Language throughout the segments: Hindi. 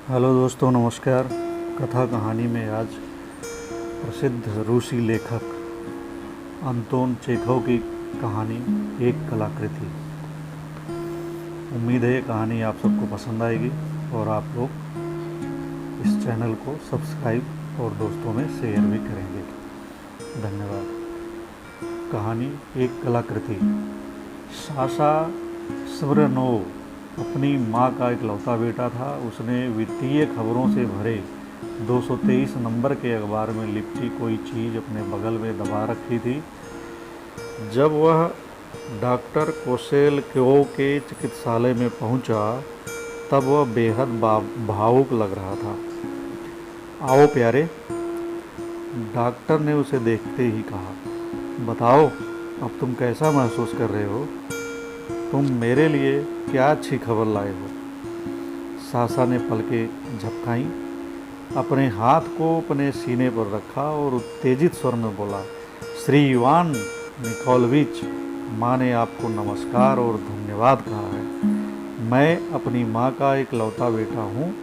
हेलो दोस्तों, नमस्कार। कथा कहानी में आज प्रसिद्ध रूसी लेखक अंतोन चेखव की कहानी एक कलाकृति। उम्मीद है ये कहानी आप सबको पसंद आएगी और आप लोग इस चैनल को सब्सक्राइब और दोस्तों में शेयर भी करेंगे। धन्यवाद। कहानी एक कलाकृति। साशा स्मिर्नोव अपनी माँ का इकलौता बेटा था। उसने वित्तीय खबरों से भरे 223 नंबर के अखबार में लिपटी कोई चीज़ अपने बगल में दबा रखी थी। जब वह डॉक्टर कोसेलकोव के चिकित्सालय में पहुंचा, तब वह बेहद भावुक लग रहा था। आओ प्यारे, डॉक्टर ने उसे देखते ही कहा। बताओ, अब तुम कैसा महसूस कर रहे हो? तुम मेरे लिए क्या अच्छी खबर लाए हो? साशा ने पलकें झपकाईं, अपने हाथ को अपने सीने पर रखा और उत्तेजित स्वर में बोला, श्री इवान निकोलविच, माँ ने आपको नमस्कार और धन्यवाद कहा है। मैं अपनी माँ का इकलौता बेटा हूँ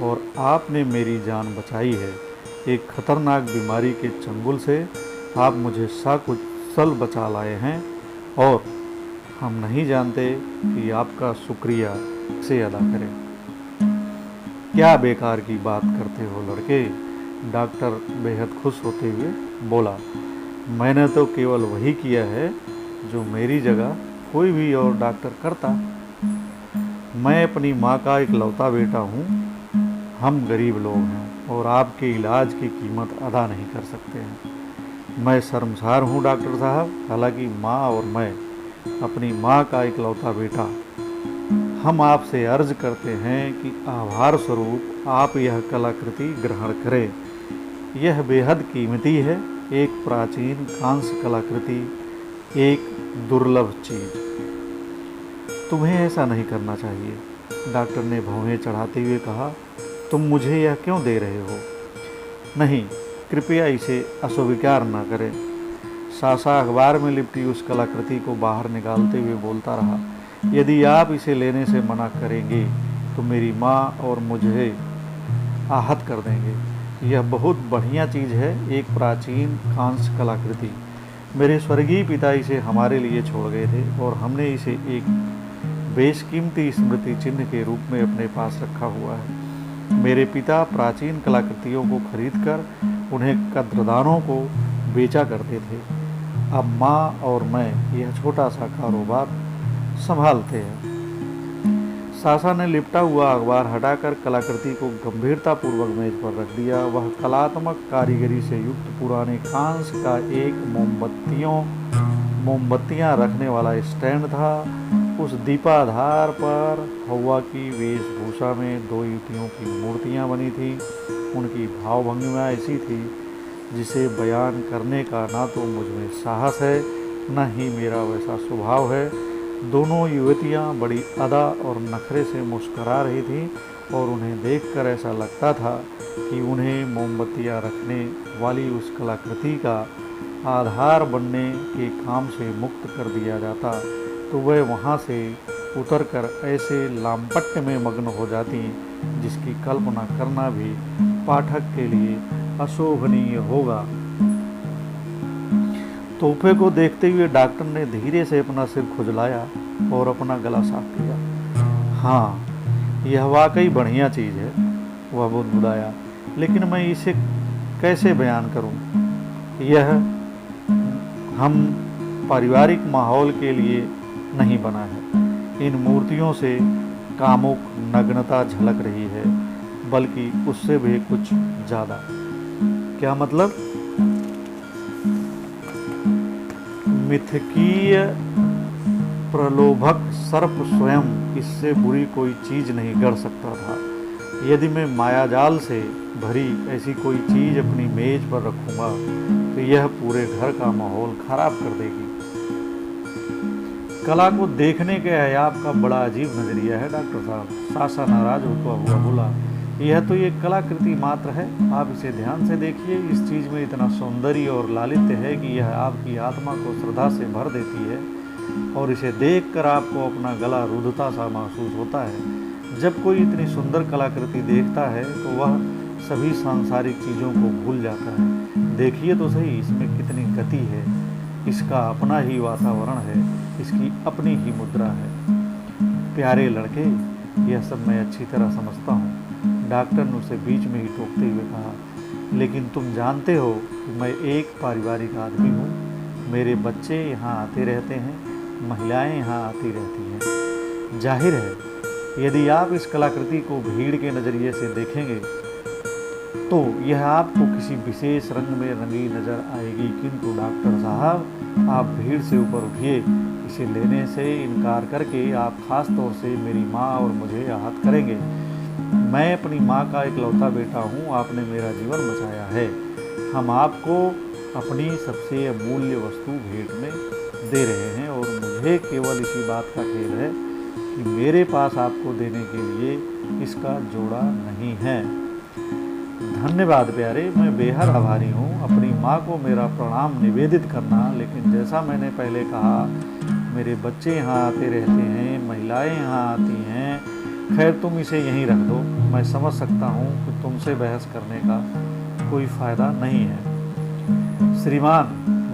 और आपने मेरी जान बचाई है। एक खतरनाक बीमारी के चंगुल से आप मुझे सकुशल बचा लाए हैं और हम नहीं जानते कि आपका शुक्रिया कैसे अदा करें। क्या बेकार की बात करते हो लड़के, डॉक्टर बेहद खुश होते हुए बोला। मैंने तो केवल वही किया है जो मेरी जगह कोई भी और डॉक्टर करता। मैं अपनी माँ का इकलौता बेटा हूँ। हम गरीब लोग हैं और आपके इलाज की कीमत अदा नहीं कर सकते हैं। मैं शर्मसार हूँ डॉक्टर साहब। हालांकि माँ और मैं अपनी माँ का इकलौता बेटा, हम आपसे अर्ज करते हैं कि आभार स्वरूप आप यह कलाकृति ग्रहण करें। यह बेहद कीमती है, एक प्राचीन कांस्य कलाकृति, एक दुर्लभ चीज। तुम्हें ऐसा नहीं करना चाहिए, डॉक्टर ने भौहें चढ़ाते हुए कहा। तुम मुझे यह क्यों दे रहे हो? नहीं, कृपया इसे अस्वीकार न करें। साशा अखबार में लिपटी उस कलाकृति को बाहर निकालते हुए बोलता रहा। यदि आप इसे लेने से मना करेंगे तो मेरी माँ और मुझे आहत कर देंगे। यह बहुत बढ़िया चीज़ है, एक प्राचीन कांस्य कलाकृति। मेरे स्वर्गीय पिता इसे हमारे लिए छोड़ गए थे और हमने इसे एक बेशकीमती स्मृति चिन्ह के रूप में अपने पास रखा हुआ है। मेरे पिता प्राचीन कलाकृतियों को खरीदकर उन्हें कद्रदानों को बेचा करते थे। अब माँ और मैं यह छोटा सा कारोबार संभालते हैं। साशा ने लिपटा हुआ अखबार हटाकर कलाकृति को गंभीरतापूर्वक मेज पर रख दिया। वह कलात्मक कारीगरी से युक्त पुराने कांस्य का एक मोमबत्तियां रखने वाला स्टैंड था। उस दीपाधार पर हवा की वेशभूषा में दो युवतियों की मूर्तियां बनी थीं। उनकी भावभंगिमा ऐसी थी जिसे बयान करने का ना तो मुझमें साहस है, न ही मेरा वैसा स्वभाव है। दोनों युवतियां बड़ी अदा और नखरे से मुस्करा रही थीं और उन्हें देखकर ऐसा लगता था कि उन्हें मोमबत्तियां रखने वाली उस कलाकृति का आधार बनने के काम से मुक्त कर दिया जाता तो वह वहाँ से उतरकर ऐसे लामपट्य में मग्न हो जाती जिसकी कल्पना करना भी पाठक के लिए अशोभनीय होगा। तोहफे को देखते हुए डॉक्टर ने धीरे से अपना सिर खुजलाया और अपना गला साफ किया। हाँ, यह वाकई बढ़िया चीज़ है, वह बुदबुदाया, लेकिन मैं इसे कैसे बयान करूं? यह हम पारिवारिक माहौल के लिए नहीं बना है। इन मूर्तियों से कामुक नग्नता झलक रही है, बल्कि उससे भी कुछ ज़्यादा। क्या मतलब? मिथकीय प्रलोभक सर्प स्वयं इससे बुरी कोई चीज़ नहीं गढ़ सकता था। यदि मैं मायाजाल से भरी ऐसी कोई चीज़ अपनी मेज पर रखूँगा तो यह पूरे घर का माहौल खराब कर देगी। कला को देखने के आपका बड़ा अजीब नज़रिया है डॉक्टर साहब, साशा नाराज होता हुआ बोला। यह तो एक कलाकृति मात्र है, आप इसे ध्यान से देखिए। इस चीज़ में इतना सौंदर्य और लालित्य है कि यह आपकी आत्मा को श्रद्धा से भर देती है और इसे देखकर आपको अपना गला रुद्धता सा महसूस होता है। जब कोई इतनी सुंदर कलाकृति देखता है तो वह सभी सांसारिक चीज़ों को भूल जाता है। देखिए तो सही, इसमें कितनी गति है, इसका अपना ही वातावरण है, इसकी अपनी ही मुद्रा है। प्यारे लड़के, यह सब मैं अच्छी तरह समझता हूँ, डॉक्टर ने उसे बीच में ही टोकते हुए कहा, लेकिन तुम जानते हो कि मैं एक पारिवारिक आदमी हूँ। मेरे बच्चे यहाँ आते रहते हैं, महिलाएं यहाँ आती रहती हैं। जाहिर है यदि आप इस कलाकृति को भीड़ के नज़रिए से देखेंगे तो यह आपको किसी विशेष रंग में रंगी नज़र आएगी, किंतु डॉक्टर साहब, आप भीड़ से ऊपर उठिए। इसे लेने से इनकार करके आप खास तौर से मेरी माँ और मुझे आहत करेंगे। मैं अपनी माँ का इकलौता बेटा हूँ, आपने मेरा जीवन बचाया है। हम आपको अपनी सबसे अमूल्य वस्तु भेंट में दे रहे हैं और मुझे केवल इसी बात का खेद है कि मेरे पास आपको देने के लिए इसका जोड़ा नहीं है। धन्यवाद प्यारे, मैं बेहद आभारी हूँ। अपनी माँ को मेरा प्रणाम निवेदित करना। लेकिन जैसा मैंने पहले कहा, मेरे बच्चे यहाँ आते रहते हैं, महिलाएं यहाँ आती हैं। खैर, तुम इसे यहीं रख दो। मैं समझ सकता हूँ कि तुमसे बहस करने का कोई फ़ायदा नहीं है। श्रीमान,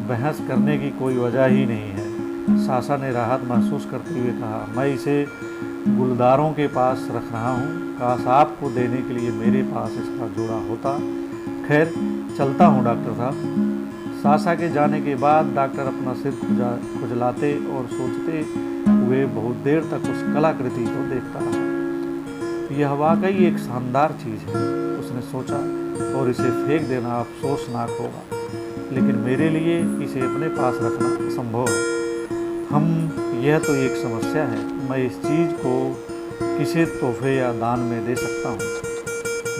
बहस करने की कोई वजह ही नहीं है, सासा ने राहत महसूस करते हुए कहा। मैं इसे गुलदारों के पास रख रहा हूँ, काश आपको देने के लिए मेरे पास इसका जोड़ा होता। खैर, चलता हूँ डॉक्टर साहब। सासा के जाने के बाद डॉक्टर अपना सिर खुजलाते और सोचते हुए बहुत देर तक उस कलाकृति को देखता रहा। यह वाकई एक शानदार चीज़ है, उसने सोचा, और इसे फेंक देना अफसोसनाक होगा, लेकिन मेरे लिए इसे अपने पास रखना असंभव है। यह तो एक समस्या है, मैं इस चीज़ को किसी तोहफे या दान में दे सकता हूँ।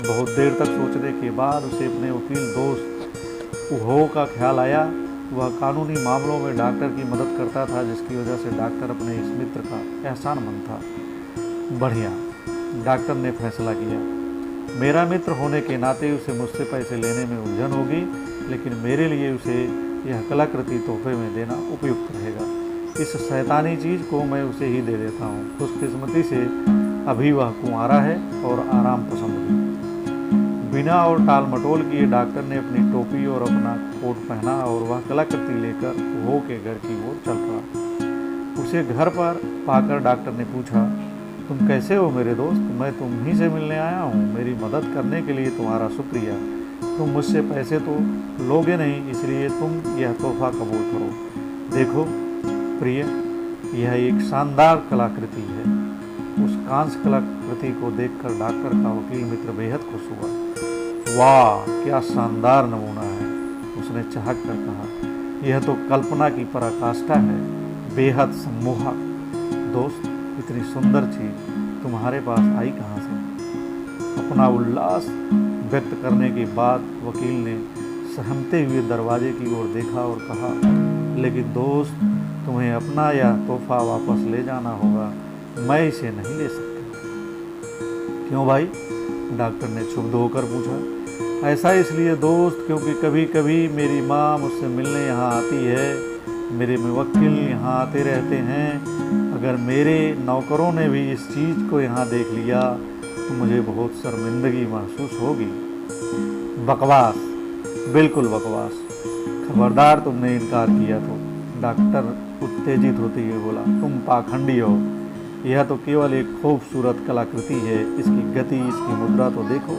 बहुत देर तक सोचने के बाद उसे अपने वकील दोस्त उहो का ख्याल आया। वह कानूनी मामलों में डॉक्टर की मदद करता था, जिसकी वजह से डॉक्टर अपने इस मित्र का एहसानमंद था। बढ़िया, डॉक्टर ने फैसला किया। मेरा मित्र होने के नाते उसे मुझसे पैसे लेने में उलझन होगी, लेकिन मेरे लिए उसे यह कलाकृति तोहफे में देना उपयुक्त रहेगा। इस शैतानी चीज़ को मैं उसे ही दे देता हूँ। खुशकिस्मती से अभी वह कुंवारा है और आराम पसंद भी। बिना और टाल मटोल किए डॉक्टर ने अपनी टोपी और अपना कोट पहना और वह कलाकृति लेकर वो के घर की ओर चल पड़ा। उसे घर पर पाकर डॉक्टर ने पूछा, तुम कैसे हो मेरे दोस्त? मैं तुम ही से मिलने आया हूँ। मेरी मदद करने के लिए तुम्हारा शुक्रिया। तुम मुझसे पैसे तो लोगे नहीं, इसलिए तुम यह तोहफा कबूल करो। देखो प्रिय, यह एक शानदार कलाकृति है। उस कांस्य कलाकृति को देखकर डॉक्टर का वकील मित्र बेहद खुश हुआ। वाह, क्या शानदार नमूना है, उसने चहक कर कहा। यह तो कल्पना की पराकाष्ठा है, बेहद सम्मोहक। दोस्त, इतनी सुंदर चीज़ तुम्हारे पास आई कहाँ से? अपना उल्लास व्यक्त करने के बाद वकील ने सहमते हुए दरवाजे की ओर देखा और कहा, लेकिन दोस्त, तुम्हें अपना यह तोहफा वापस ले जाना होगा। मैं इसे नहीं ले सकता। क्यों भाई? डॉक्टर ने क्षुब्ध होकर पूछा। ऐसा इसलिए दोस्त, क्योंकि कभी कभी मेरी माँ मुझसे मिलने यहाँ आती है, मेरे मुवक्किल यहाँ आते रहते हैं। अगर मेरे नौकरों ने भी इस चीज़ को यहाँ देख लिया तो मुझे बहुत शर्मिंदगी महसूस होगी। बकवास, बिल्कुल बकवास। खबरदार, तुमने इनकार किया तो, डॉक्टर उत्तेजित होते हुए बोला। तुम पाखंडी हो। यह तो केवल एक खूबसूरत कलाकृति है, इसकी गति, इसकी मुद्रा तो देखो।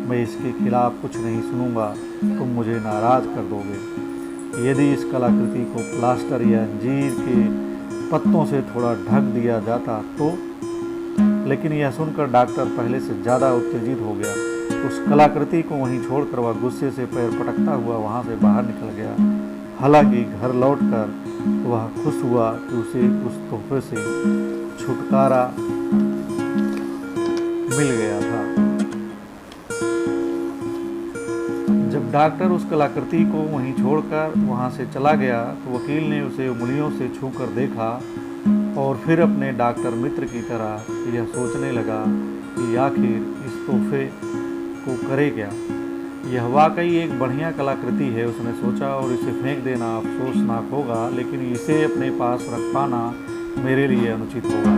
मैं इसके खिलाफ कुछ नहीं सुनूंगा, तुम मुझे नाराज कर दोगे। यदि इस कलाकृति को प्लास्टर या अंजीर के पत्तों से थोड़ा ढक दिया जाता तो। लेकिन यह सुनकर डॉक्टर पहले से ज़्यादा उत्तेजित हो गया। उस कलाकृति को वहीं छोड़कर वह गुस्से से पैर पटकता हुआ वहाँ से बाहर निकल गया। हालांकि घर लौटकर वह खुश हुआ कि उसे उस तोहफे से छुटकारा मिल गया था। जब डॉक्टर उस कलाकृति को वहीं छोड़कर वहां से चला गया तो वकील ने उसे उंगलियों से छूकर देखा और फिर अपने डॉक्टर मित्र की तरह यह सोचने लगा कि आखिर इस तोहफे को करे क्या। यह वाकई एक बढ़िया कलाकृति है, उसने सोचा, और इसे फेंक देना अफसोसनाक होगा, लेकिन इसे अपने पास रख पाना मेरे लिए अनुचित होगा।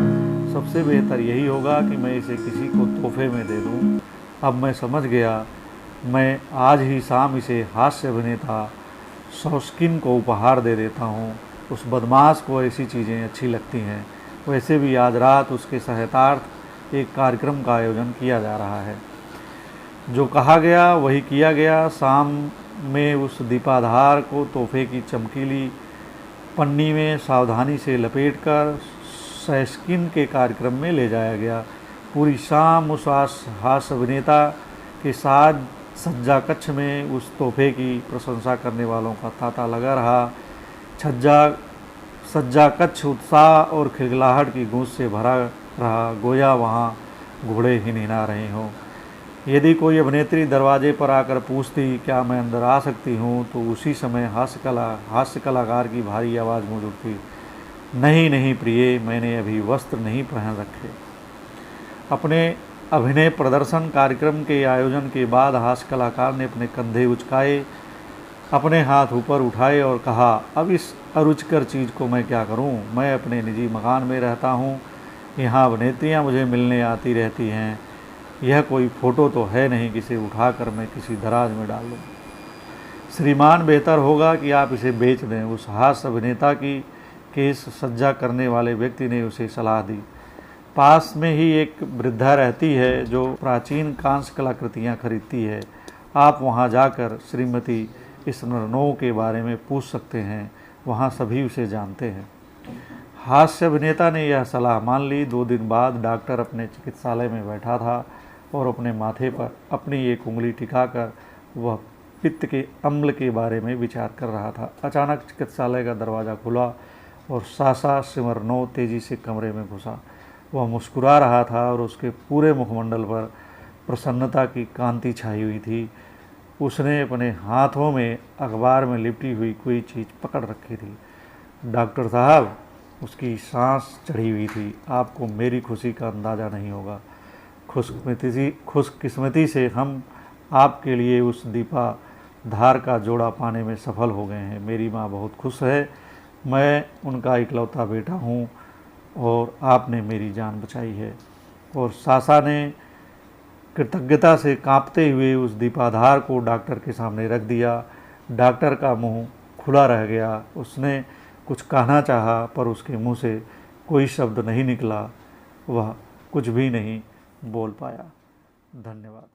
सबसे बेहतर यही होगा कि मैं इसे किसी को तोहफे में दे दूं। अब मैं समझ गया, मैं आज ही शाम इसे हास्य अभिनेता शौस्किन को उपहार दे देता हूँ। उस बदमाश को ऐसी चीज़ें अच्छी लगती हैं। वैसे भी आज रात उसके सहायतार्थ एक कार्यक्रम का आयोजन किया जा रहा है। जो कहा गया वही किया गया। शाम में उस दीपाधार को तोहफे की चमकीली पन्नी में सावधानी से लपेटकर शौस्किन के कार्यक्रम में ले जाया गया। पूरी शाम उस हास्य अभिनेता के साथ सज्जा कक्ष में उस तोहफे की प्रशंसा करने वालों का तांता लगा रहा। सज्जा कक्ष उत्साह और खिलखिलाहट की गूंज से भरा रहा, गोया वहाँ घोड़े हिनहिना रहे हों। यदि कोई अभिनेत्री दरवाजे पर आकर पूछती, क्या मैं अंदर आ सकती हूँ, तो उसी समय हास्य कलाकार की भारी आवाज़ गूंज उठती, नहीं नहीं प्रिय, मैंने अभी वस्त्र नहीं पहन रखे। अपने अभिनय प्रदर्शन कार्यक्रम के आयोजन के बाद हास्य कलाकार ने अपने कंधे उचकाए, अपने हाथ ऊपर उठाए और कहा, अब इस अरुचिकर चीज़ को मैं क्या करूं? मैं अपने निजी मकान में रहता हूं। यहाँ अभिनेत्रियाँ मुझे मिलने आती रहती हैं। यह कोई फ़ोटो तो है नहीं कि इसे उठाकर मैं किसी दराज में डाल दूँ। श्रीमान, बेहतर होगा कि आप इसे बेच दें। उस हास्य अभिनेता की केस सज्जा करने वाले व्यक्ति ने उसे सलाह दी। पास में ही एक वृद्धा रहती है जो प्राचीन कांस्य कलाकृतियाँ खरीदती है। आप वहाँ जाकर श्रीमती स्मिर्नोव के बारे में पूछ सकते हैं, वहाँ सभी उसे जानते हैं। हास्य अभिनेता ने यह सलाह मान ली। 2 दिन बाद डॉक्टर अपने चिकित्सालय में बैठा था और अपने माथे पर अपनी एक उंगली टिकाकर वह पित्त के अम्ल के बारे में विचार कर रहा था। अचानक चिकित्सालय का दरवाज़ा खुला और साशा स्मिर्नोव तेजी से कमरे में घुसा। वह मुस्कुरा रहा था और उसके पूरे मुखमंडल पर प्रसन्नता की कांति छाई हुई थी। उसने अपने हाथों में अखबार में लिपटी हुई कोई चीज़ पकड़ रखी थी। डॉक्टर साहब, उसकी सांस चढ़ी हुई थी, आपको मेरी खुशी का अंदाज़ा नहीं होगा। खुशकिस्मती से हम आपके लिए उस दीपाधार का जोड़ा पाने में सफल हो गए हैं। मेरी माँ बहुत खुश है। मैं उनका इकलौता बेटा हूँ और आपने मेरी जान बचाई है। और साशा ने कृतज्ञता से कांपते हुए उस दीपाधार को डॉक्टर के सामने रख दिया। डॉक्टर का मुंह खुला रह गया। उसने कुछ कहना चाहा पर उसके मुंह से कोई शब्द नहीं निकला। वह कुछ भी नहीं बोल पाया। धन्यवाद।